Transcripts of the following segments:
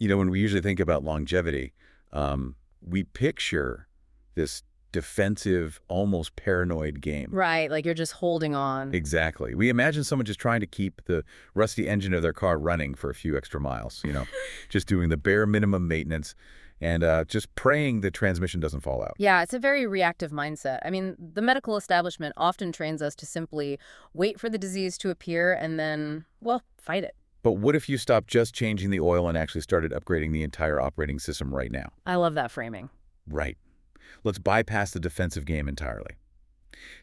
When we usually think about longevity, we picture this defensive, almost paranoid game. Right, like you're just holding on. Exactly. We imagine someone just trying to keep the rusty engine of their car running for a few extra miles, just doing the bare minimum maintenance and just praying the transmission doesn't fall out. Yeah, it's a very reactive mindset. I mean, the medical establishment often trains us to simply wait for the disease to appear and then, well, fight it. But what if you stopped just changing the oil and actually started upgrading the entire operating system right now? I love that framing. Right. Let's bypass the defensive game entirely.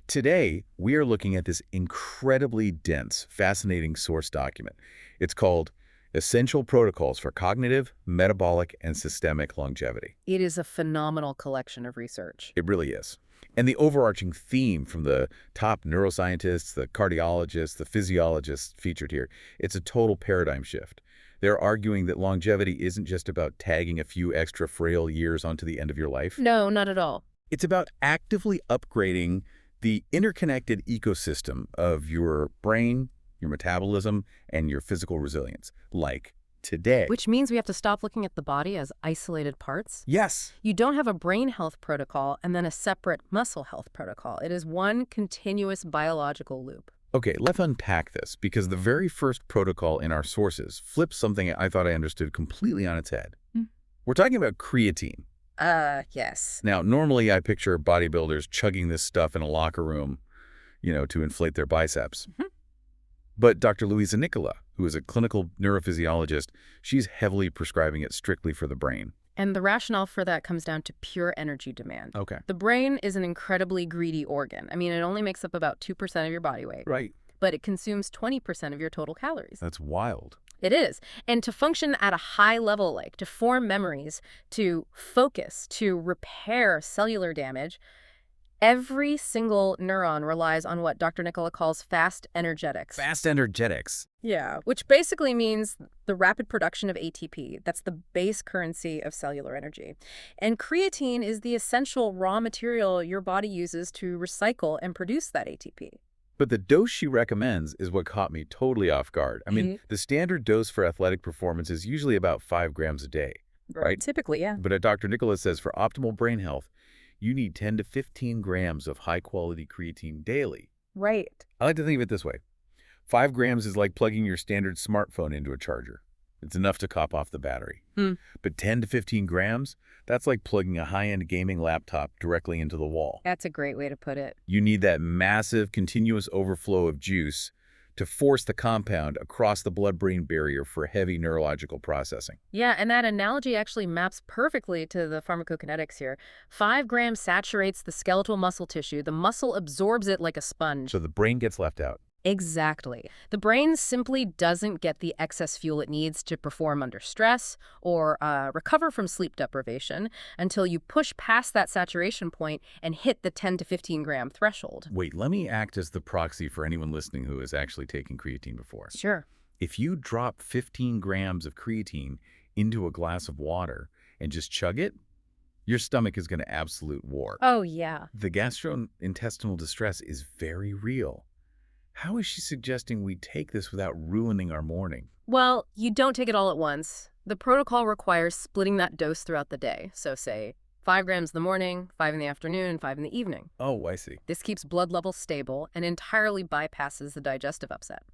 Today, we are looking at this incredibly dense, fascinating source document. It's called Essential Protocols for Cognitive, Metabolic, and Systemic Longevity. It is a phenomenal collection of research. It really is. And the overarching theme from the top neuroscientists, the cardiologists, the physiologists featured here, it's a total paradigm shift. They're arguing that longevity isn't just about tagging a few extra frail years onto the end of your life. No, not at all. It's about actively upgrading the interconnected ecosystem of your brain, your metabolism, and your physical resilience, like today. Which means we have to stop looking at the body as isolated parts. Yes. You don't have a brain health protocol and then a separate muscle health protocol. It is one continuous biological loop. Okay, let's unpack this, because the very first protocol in our sources flips something I thought I understood completely on its head. We're talking about creatine. Yes. Now, normally I picture bodybuilders chugging this stuff in a locker room, to inflate their biceps. But Dr. Louisa Nicola, who is a clinical neurophysiologist, she's heavily prescribing it strictly for the brain. And the rationale for that comes down to pure energy demand. Okay. The brain is an incredibly greedy organ. I mean, it only makes up about 2% of your body weight. Right. But it consumes 20% of your total calories. That's wild. It is. And to function at a high level, like to form memories, to focus, to repair cellular damage, every single neuron relies on what Dr. Nicola calls fast energetics. Fast energetics. Yeah, which basically means the rapid production of ATP. That's the base currency of cellular energy. And creatine is the essential raw material your body uses to recycle and produce that ATP. But the dose she recommends is what caught me totally off guard. I mean, the standard dose for athletic performance is usually about 5 grams a day, right? Typically, yeah. But Dr. Nicola says for optimal brain health, you need 10 to 15 grams of high-quality creatine daily. Right. I like to think of it this way. 5 grams is like plugging your standard smartphone into a charger. It's enough to cop off the battery. But 10 to 15 grams, that's like plugging a high-end gaming laptop directly into the wall. That's a great way to put it. You need that massive, continuous overflow of juice to force the compound across the blood-brain barrier for heavy neurological processing. Yeah, and that analogy actually maps perfectly to the pharmacokinetics here. 5 grams saturates the skeletal muscle tissue. The muscle absorbs it like a sponge. So the brain gets left out. Exactly. The brain simply doesn't get the excess fuel it needs to perform under stress or recover from sleep deprivation until you push past that saturation point and hit the 10 to 15 gram threshold. Wait, let me act as the proxy for anyone listening who has actually taken creatine before. Sure. If you drop 15 grams of creatine into a glass of water and just chug it, your stomach is going to absolute war. Oh, yeah. The gastrointestinal distress is very real. How is she suggesting we take this without ruining our morning? Well, you don't take it all at once. The protocol requires splitting that dose throughout the day. So say 5 grams in the morning, 5 in the afternoon, and 5 in the evening. Oh, I see. This keeps blood levels stable and entirely bypasses the digestive upset.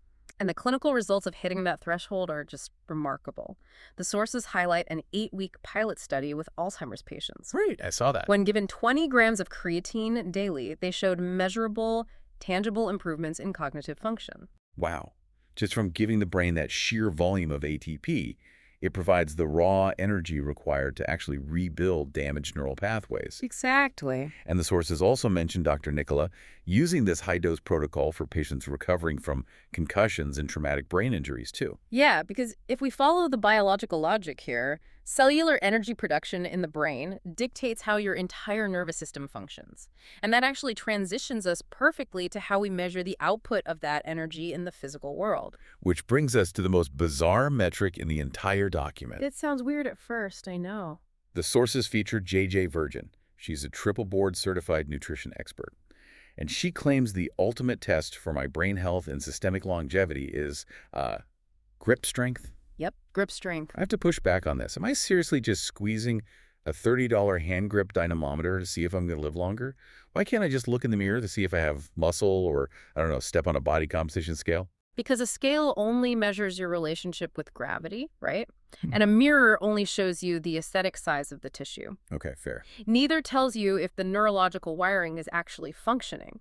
And the clinical results of hitting that threshold are just remarkable. The sources highlight an 8-week pilot study with Alzheimer's patients. Right, I saw that. When given 20 grams of creatine daily, they showed measurable, tangible improvements in cognitive function. Wow. Just from giving the brain that sheer volume of ATP, it provides the raw energy required to actually rebuild damaged neural pathways. Exactly. And the sources also mentioned Dr. Nicola using this high-dose protocol for patients recovering from concussions and traumatic brain injuries, too. Yeah, because if we follow the biological logic here, cellular energy production in the brain dictates how your entire nervous system functions. And that actually transitions us perfectly to how we measure the output of that energy in the physical world. Which brings us to the most bizarre metric in the entire document. It sounds weird at first, I know. The sources feature J.J. Virgin. She's a triple board certified nutrition expert. And she claims the ultimate test for my brain health and systemic longevity is grip strength. Yep. Grip strength. I have to push back on this. Am I seriously just squeezing a $30 hand grip dynamometer to see if I'm going to live longer? Why can't I just look in the mirror to see if I have muscle or, I don't know, step on a body composition scale? Because a scale only measures your relationship with gravity, right? Hmm. And a mirror only shows you the aesthetic size of the tissue. Okay, fair. Neither tells you if the neurological wiring is actually functioning.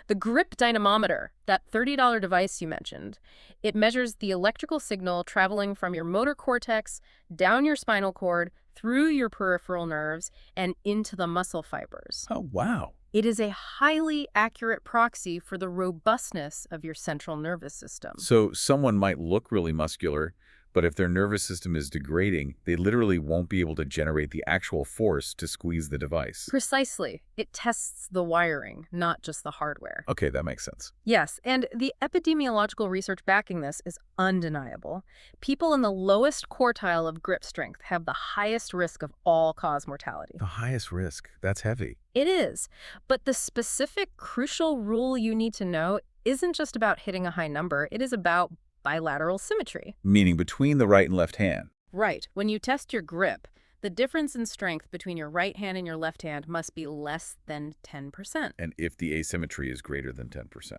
The grip dynamometer, that $30 device you mentioned, it measures the electrical signal traveling from your motor cortex, down your spinal cord, through your peripheral nerves, and into the muscle fibers. Oh, wow. It is a highly accurate proxy for the robustness of your central nervous system. So someone might look really muscular, but if their nervous system is degrading, they literally won't be able to generate the actual force to squeeze the device. Precisely. It tests the wiring, not just the hardware. Okay, that makes sense. Yes, and the epidemiological research backing this is undeniable. People in the lowest quartile of grip strength have the highest risk of all-cause mortality. The highest risk. That's heavy. It is. But the specific crucial rule you need to know isn't just about hitting a high number. It is about bilateral symmetry. Meaning between the right and left hand. Right. When you test your grip, the difference in strength between your right hand and your left hand must be less than 10%. And if the asymmetry is greater than 10%.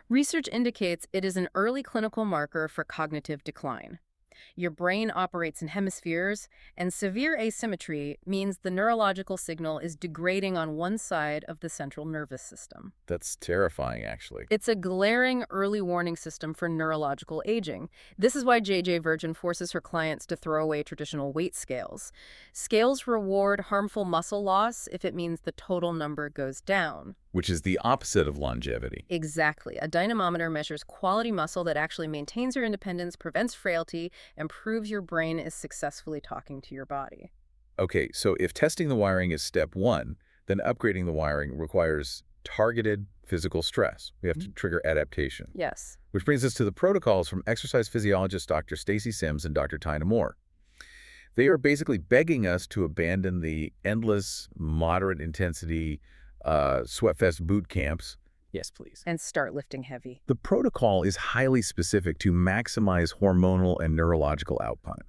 Research indicates it is an early clinical marker for cognitive decline. Your brain operates in hemispheres, and severe asymmetry means the neurological signal is degrading on one side of the central nervous system. That's terrifying, actually. It's a glaring early warning system for neurological aging. This is why J.J. Virgin forces her clients to throw away traditional weight scales. Scales reward harmful muscle loss if it means the total number goes down. Which is the opposite of longevity. Exactly. A dynamometer measures quality muscle that actually maintains your independence, prevents frailty, and proves your brain is successfully talking to your body. Okay, so if testing the wiring is step one, then upgrading the wiring requires targeted physical stress. We have to trigger adaptation. Yes. Which brings us to the protocols from exercise physiologist Dr. Stacy Sims and Dr. Tina Moore. They are basically begging us to abandon the endless, moderate intensity sweatfest boot camps. Yes, please. And start lifting heavy. The protocol is highly specific to maximize hormonal and neurological output.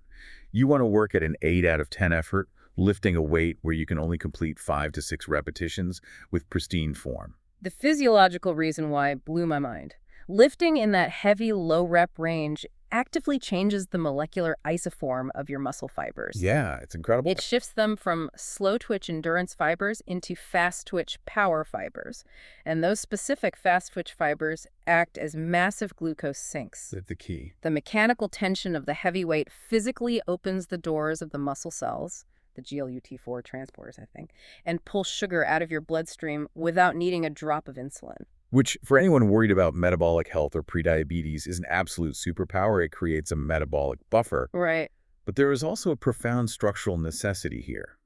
You want to work at an 8 out of 10 effort, lifting a weight where you can only complete 5 to 6 repetitions with pristine form. The physiological reason why blew my mind. Lifting in that heavy, low-rep range actively changes the molecular isoform of your muscle fibers. Yeah, it's incredible. It shifts them from slow-twitch endurance fibers into fast-twitch power fibers. And those specific fast-twitch fibers act as massive glucose sinks. That's the key. The mechanical tension of the heavy weight physically opens the doors of the muscle cells, the GLUT4 transporters, I think, and pulls sugar out of your bloodstream without needing a drop of insulin. Which, for anyone worried about metabolic health or prediabetes, is an absolute superpower. It creates a metabolic buffer. Right. But there is also a profound structural necessity here.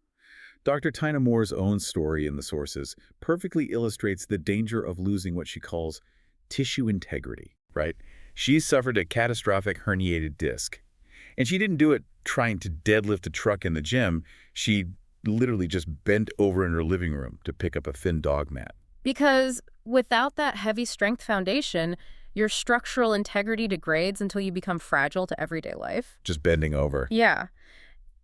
Dr. Tina Moore's own story in the sources perfectly illustrates the danger of losing what she calls tissue integrity, right? She suffered a catastrophic herniated disc. And she didn't do it trying to deadlift a truck in the gym. She literally just bent over in her living room to pick up a thin dog mat. Because without that heavy strength foundation, your structural integrity degrades until you become fragile to everyday life. Just bending over. Yeah.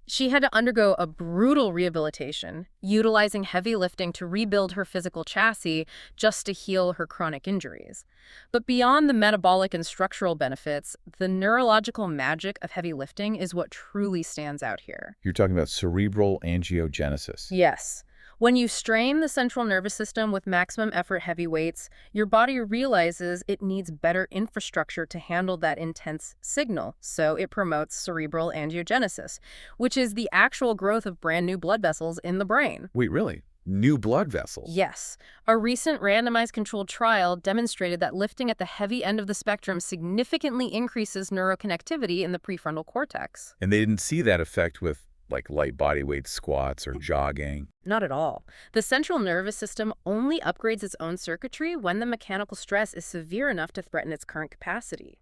She had to undergo a brutal rehabilitation, utilizing heavy lifting to rebuild her physical chassis just to heal her chronic injuries. But beyond the metabolic and structural benefits, the neurological magic of heavy lifting is what truly stands out here. You're talking about cerebral angiogenesis. Yes. When you strain the central nervous system with maximum effort heavy weights, your body realizes it needs better infrastructure to handle that intense signal, so it promotes cerebral angiogenesis, which is the actual growth of brand new blood vessels in the brain. Wait, really? New blood vessels? Yes. A recent randomized controlled trial demonstrated that lifting at the heavy end of the spectrum significantly increases neuroconnectivity in the prefrontal cortex. And they didn't see that effect with like light body weight squats or jogging? Not at all. The central nervous system only upgrades its own circuitry when the mechanical stress is severe enough to threaten its current capacity.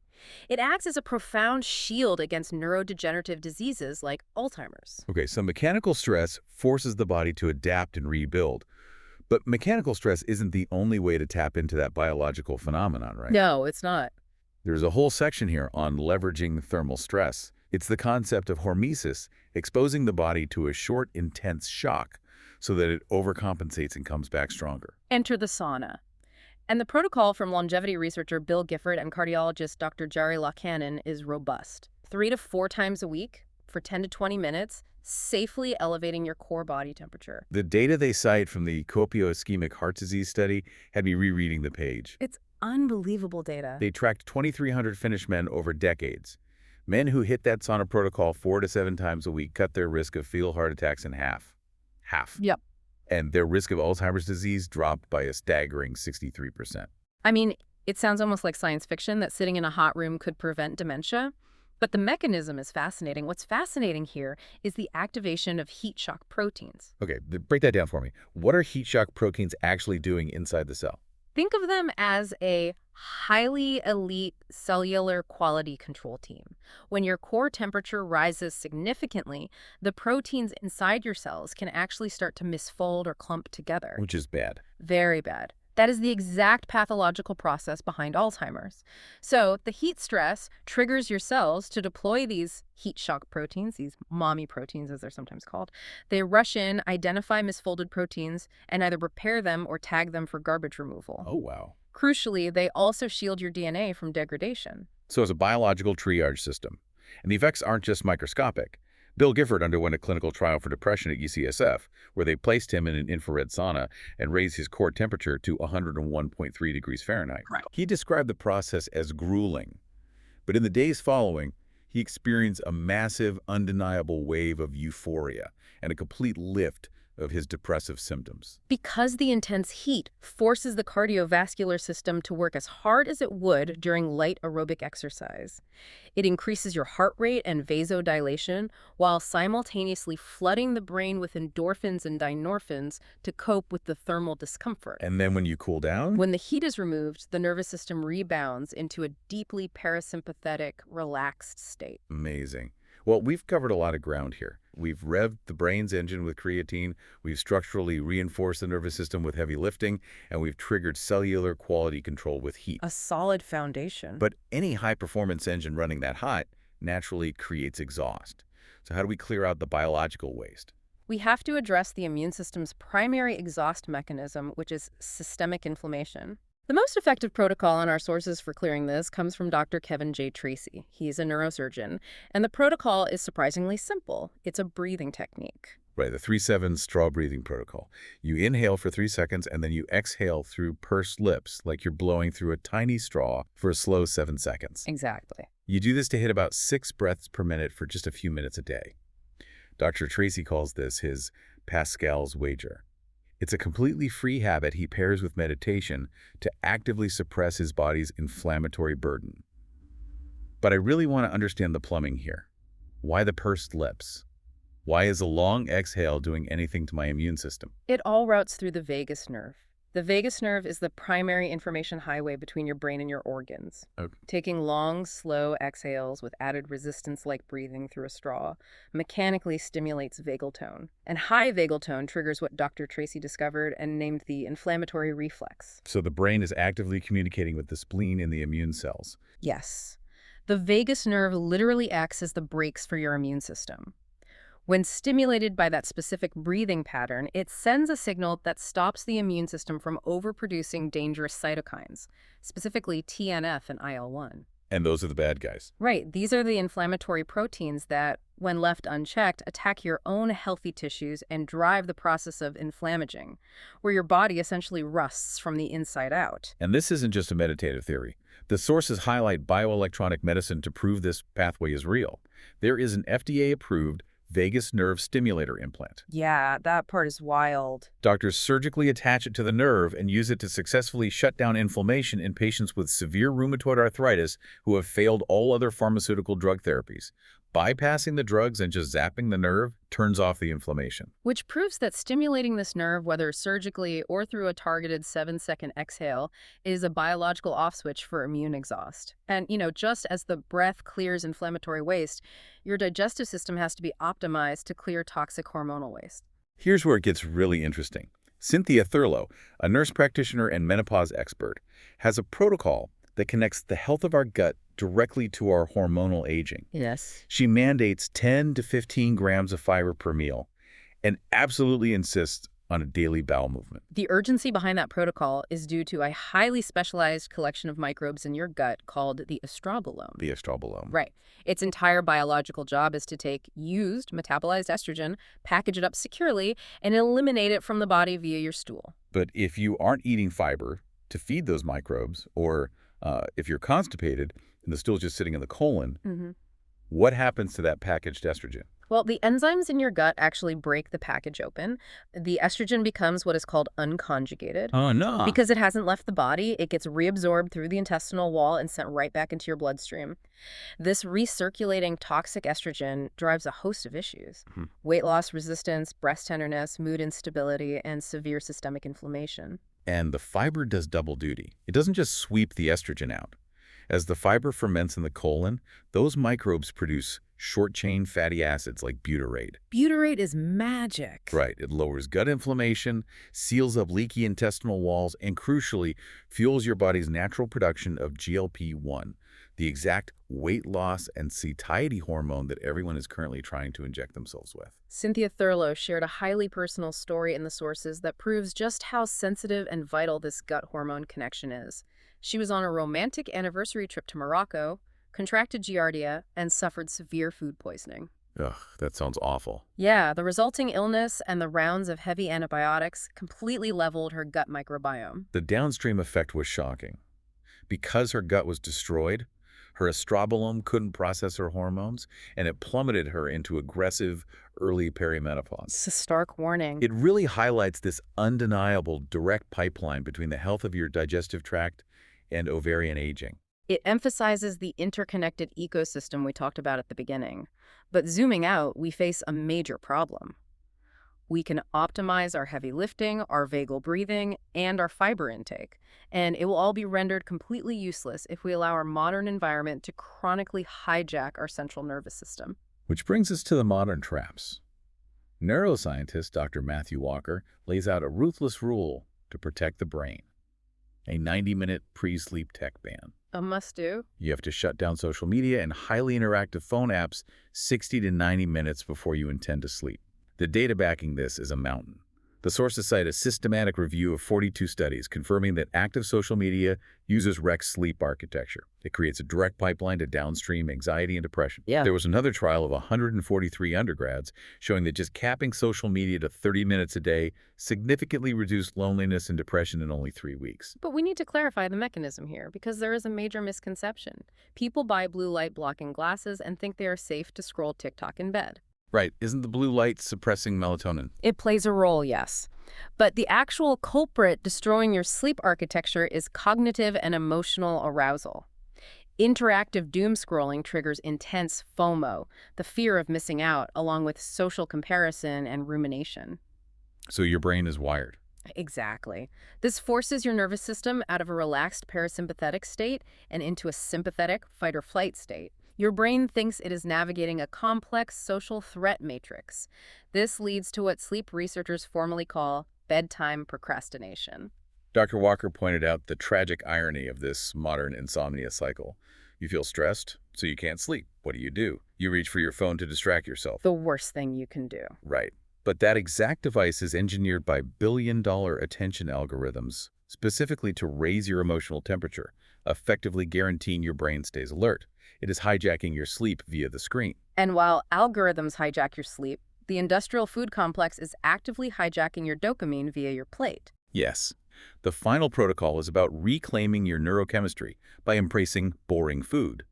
It acts as a profound shield against neurodegenerative diseases like Alzheimer's. Okay, so mechanical stress forces the body to adapt and rebuild. But mechanical stress isn't the only way to tap into that biological phenomenon, right? No, it's not. There's a whole section here on leveraging thermal stress It's the concept of hormesis, exposing the body to a short, intense shock so that it overcompensates and comes back stronger. Enter the sauna. And the protocol from longevity researcher Bill Gifford and cardiologist Dr. Jerry Lachkanen is robust. 3 to 4 times a week for 10 to 20 minutes, safely elevating your core body temperature. The data they cite from the copio-ischemic heart disease study had me rereading the page. It's unbelievable data. They tracked 2,300 Finnish men over decades. Men who hit that sauna protocol 4 to 7 times a week cut their risk of fatal heart attacks in half. Half. Yep. And their risk of Alzheimer's disease dropped by a staggering 63%. I mean, it sounds almost like science fiction that sitting in a hot room could prevent dementia. But the mechanism is fascinating. What's fascinating here is the activation of heat shock proteins. Okay, break that down for me. What are heat shock proteins actually doing inside the cell? Think of them as a highly elite cellular quality control team. When your core temperature rises significantly, the proteins inside your cells can actually start to misfold or clump together. Which is bad. Very bad. That is the exact pathological process behind Alzheimer's. So the heat stress triggers your cells to deploy these heat shock proteins, these mommy proteins as they're sometimes called. They rush in, identify misfolded proteins, and either repair them or tag them for garbage removal. Oh, wow. Crucially, they also shield your DNA from degradation. So it's a biological triage system. And the effects aren't just microscopic. Bill Gifford underwent a clinical trial for depression at UCSF, where they placed him in an infrared sauna and raised his core temperature to 101.3 degrees Fahrenheit. Right. He described the process as grueling. But in the days following, he experienced a massive, undeniable wave of euphoria and a complete lift of his depressive symptoms. Because the intense heat forces the cardiovascular system to work as hard as it would during light aerobic exercise. It increases your heart rate and vasodilation while simultaneously flooding the brain with endorphins and dynorphins to cope with the thermal discomfort. And then when you cool down? When the heat is removed, the nervous system rebounds into a deeply parasympathetic, relaxed state. Amazing. Well, we've covered a lot of ground here. We've revved the brain's engine with creatine, we've structurally reinforced the nervous system with heavy lifting, and we've triggered cellular quality control with heat. A solid foundation. But any high-performance engine running that hot naturally creates exhaust. So how do we clear out the biological waste? We have to address the immune system's primary exhaust mechanism, which is systemic inflammation. The most effective protocol on our sources for clearing this comes from Dr. Kevin J. Tracy. He's a neurosurgeon, and the protocol is surprisingly simple. It's a breathing technique. Right, the 3-7 straw breathing protocol. You inhale for 3 seconds, and then you exhale through pursed lips, like you're blowing through a tiny straw for a slow 7 seconds. Exactly. You do this to hit about 6 breaths per minute for just a few minutes a day. Dr. Tracy calls this his Pascal's wager. It's a completely free habit he pairs with meditation to actively suppress his body's inflammatory burden. But I really want to understand the plumbing here. Why the pursed lips? Why is a long exhale doing anything to my immune system? It all routes through the vagus nerve. The vagus nerve is the primary information highway between your brain and your organs. Okay. Taking long, slow exhales with added resistance like breathing through a straw mechanically stimulates vagal tone. And high vagal tone triggers what Dr. Tracy discovered and named the inflammatory reflex. So the brain is actively communicating with the spleen and the immune cells. Yes. The vagus nerve literally acts as the brakes for your immune system. When stimulated by that specific breathing pattern, it sends a signal that stops the immune system from overproducing dangerous cytokines, specifically TNF and IL-1. And those are the bad guys. Right. These are the inflammatory proteins that, when left unchecked, attack your own healthy tissues and drive the process of inflammaging, where your body essentially rusts from the inside out. And this isn't just a meditative theory. The sources highlight bioelectronic medicine to prove this pathway is real. There is an FDA-approved vagus nerve stimulator implant. Yeah, that part is wild. Doctors surgically attach it to the nerve and use it to successfully shut down inflammation in patients with severe rheumatoid arthritis who have failed all other pharmaceutical drug therapies. Bypassing the drugs and just zapping the nerve turns off the inflammation. Which proves that stimulating this nerve, whether surgically or through a targeted 7-second exhale, is a biological off switch for immune exhaust. And, just as the breath clears inflammatory waste, your digestive system has to be optimized to clear toxic hormonal waste. Here's where it gets really interesting. Cynthia Thurlow, a nurse practitioner and menopause expert, has a protocol that connects the health of our gut directly to our hormonal aging. Yes. She mandates 10 to 15 grams of fiber per meal and absolutely insists on a daily bowel movement. The urgency behind that protocol is due to a highly specialized collection of microbes in your gut called the estrobolome. The estrobolome. Right. Its entire biological job is to take used metabolized estrogen, package it up securely, and eliminate it from the body via your stool. But if you aren't eating fiber to feed those microbes, or if you're constipated and the stool's just sitting in the colon, what happens to that packaged estrogen? Well, the enzymes in your gut actually break the package open. The estrogen becomes what is called unconjugated. Oh, no. Because it hasn't left the body, it gets reabsorbed through the intestinal wall and sent right back into your bloodstream. This recirculating toxic estrogen drives a host of issues. Weight loss resistance, breast tenderness, mood instability, and severe systemic inflammation. And the fiber does double duty. It doesn't just sweep the estrogen out. As the fiber ferments in the colon, those microbes produce short-chain fatty acids like butyrate. Butyrate is magic. Right. It lowers gut inflammation, seals up leaky intestinal walls, and crucially, fuels your body's natural production of GLP-1, the exact weight loss and satiety hormone that everyone is currently trying to inject themselves with. Cynthia Thurlow shared a highly personal story in the sources that proves just how sensitive and vital this gut hormone connection is. She was on a romantic anniversary trip to Morocco, contracted Giardia, and suffered severe food poisoning. Ugh, that sounds awful. Yeah, the resulting illness and the rounds of heavy antibiotics completely leveled her gut microbiome. The downstream effect was shocking. Because her gut was destroyed, her estrobolome couldn't process her hormones, and it plummeted her into aggressive early perimenopause. It's a stark warning. It really highlights this undeniable direct pipeline between the health of your digestive tract and ovarian aging. It emphasizes the interconnected ecosystem we talked about at the beginning. But zooming out, we face a major problem. We can optimize our heavy lifting, our vagal breathing, and our fiber intake, and it will all be rendered completely useless if we allow our modern environment to chronically hijack our central nervous system. Which brings us to the modern traps. Neuroscientist Dr. Matthew Walker lays out a ruthless rule to protect the brain. A 90-minute pre-sleep tech ban. A must-do? You have to shut down social media and highly interactive phone apps 60 to 90 minutes before you intend to sleep. The data backing this is a mountain. The sources cite a systematic review of 42 studies confirming that active social media uses REC sleep architecture. It creates a direct pipeline to downstream anxiety and depression. Yeah. There was another trial of 143 undergrads showing that just capping social media to 30 minutes a day significantly reduced loneliness and depression in only 3 weeks. But we need to clarify the mechanism here, because there is a major misconception. People buy blue light blocking glasses and think they are safe to scroll TikTok in bed. Right. Isn't the blue light suppressing melatonin? It plays a role, yes. But the actual culprit destroying your sleep architecture is cognitive and emotional arousal. Interactive doom scrolling triggers intense FOMO, the fear of missing out, along with social comparison and rumination. So your brain is wired. Exactly. This forces your nervous system out of a relaxed parasympathetic state and into a sympathetic fight-or-flight state. Your brain thinks it is navigating a complex social threat matrix. This leads to what sleep researchers formally call bedtime procrastination. Dr. Walker pointed out the tragic irony of this modern insomnia cycle. You feel stressed, so you can't sleep. What do? You reach for your phone to distract yourself. The worst thing you can do. Right. But that exact device is engineered by billion-dollar attention algorithms, specifically to raise your emotional temperature, effectively guaranteeing your brain stays alert. It is hijacking your sleep via the screen. And while algorithms hijack your sleep, the industrial food complex is actively hijacking your dopamine via your plate. Yes. The final protocol is about reclaiming your neurochemistry by embracing boring food.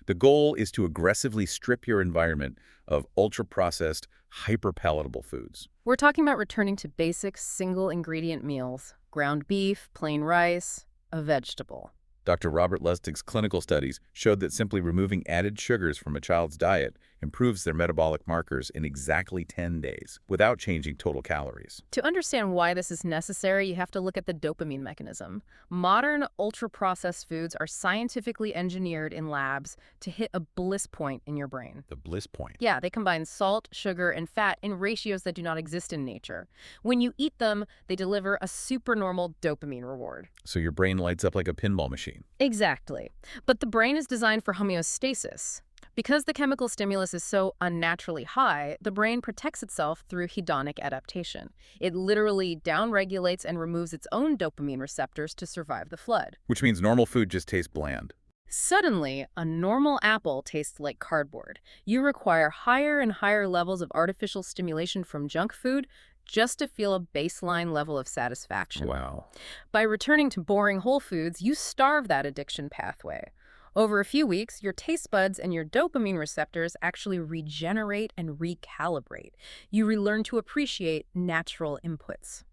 The goal is to aggressively strip your environment of ultra-processed, hyper-palatable foods. We're talking about returning to basic single-ingredient meals: ground beef, plain rice, a vegetable. Dr. Robert Lustig's clinical studies showed that simply removing added sugars from a child's diet improves their metabolic markers in exactly 10 days without changing total calories. To understand why this is necessary, you have to look at the dopamine mechanism. Modern ultra-processed foods are scientifically engineered in labs to hit a bliss point in your brain. The bliss point. Yeah, they combine salt, sugar, and fat in ratios that do not exist in nature. When you eat them, they deliver a supernormal dopamine reward. So your brain lights up like a pinball machine. dopamine. Exactly. But the brain is designed for homeostasis. Because the chemical stimulus is so unnaturally high, the brain protects itself through hedonic adaptation. It literally downregulates and removes its own dopamine receptors to survive the flood. Which means normal food just tastes bland. Suddenly, a normal apple tastes like cardboard. You require higher and higher levels of artificial stimulation from junk food just to feel a baseline level of satisfaction. Wow. By returning to boring whole foods, you starve that addiction pathway. Over a few weeks, your taste buds and your dopamine receptors actually regenerate and recalibrate. You relearn to appreciate natural inputs.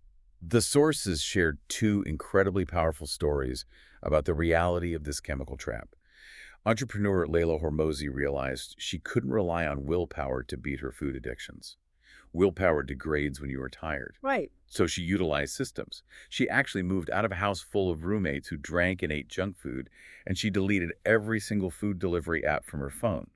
The sources shared two incredibly powerful stories about the reality of this chemical trap. Entrepreneur Layla Hormozi realized she couldn't rely on willpower to beat her food addictions. Willpower degrades when you are tired. Right. So she utilized systems. She actually moved out of a house full of roommates who drank and ate junk food, and she deleted every single food delivery app from her phone.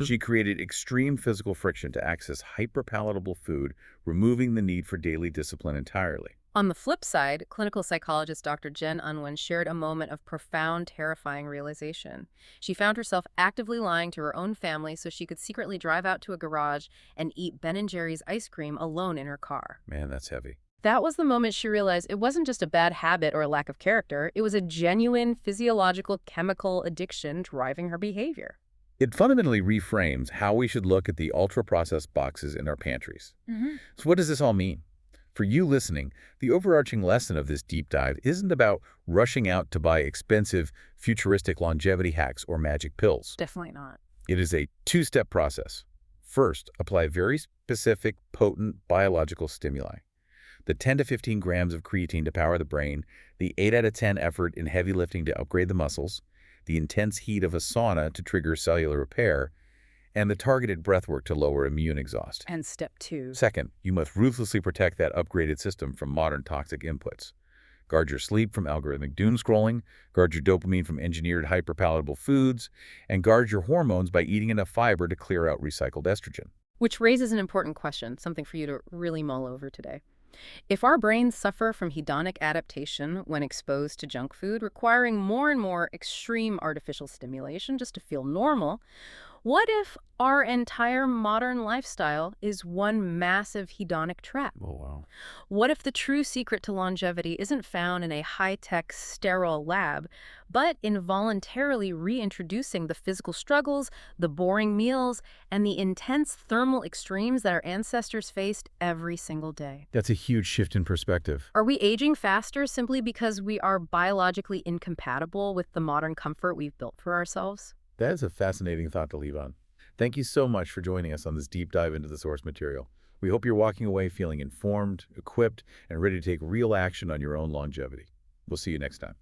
She created extreme physical friction to access hyperpalatable food, removing the need for daily discipline entirely. On the flip side, clinical psychologist Dr. Jen Unwin shared a moment of profound, terrifying realization. She found herself actively lying to her own family so she could secretly drive out to a garage and eat Ben & Jerry's ice cream alone in her car. Man, that's heavy. That was the moment she realized it wasn't just a bad habit or a lack of character, it was a genuine physiological chemical addiction driving her behavior. It fundamentally reframes how we should look at the ultra-processed boxes in our pantries. So what does this all mean? For you listening, the overarching lesson of this deep dive isn't about rushing out to buy expensive, futuristic longevity hacks or magic pills. Definitely not. It is a two-step process. First, apply very specific, potent biological stimuli. The 10 to 15 grams of creatine to power the brain, the 8 out of 10 effort in heavy lifting to upgrade the muscles, the intense heat of a sauna to trigger cellular repair, and the targeted breathwork to lower immune exhaust. And step 2. Second, you must ruthlessly protect that upgraded system from modern toxic inputs. Guard your sleep from algorithmic doom scrolling, guard your dopamine from engineered hyperpalatable foods, and guard your hormones by eating enough fiber to clear out recycled estrogen. Which raises an important question, something for you to really mull over today. If our brains suffer from hedonic adaptation when exposed to junk food, requiring more and more extreme artificial stimulation just to feel normal, what if our entire modern lifestyle is one massive hedonic trap? Oh, wow. What if the true secret to longevity isn't found in a high-tech, sterile lab, but in voluntarily reintroducing the physical struggles, the boring meals, and the intense thermal extremes that our ancestors faced every single day? That's a huge shift in perspective. Are we aging faster simply because we are biologically incompatible with the modern comfort we've built for ourselves? That is a fascinating thought to leave on. Thank you so much for joining us on this deep dive into the source material. We hope you're walking away feeling informed, equipped, and ready to take real action on your own longevity. We'll see you next time.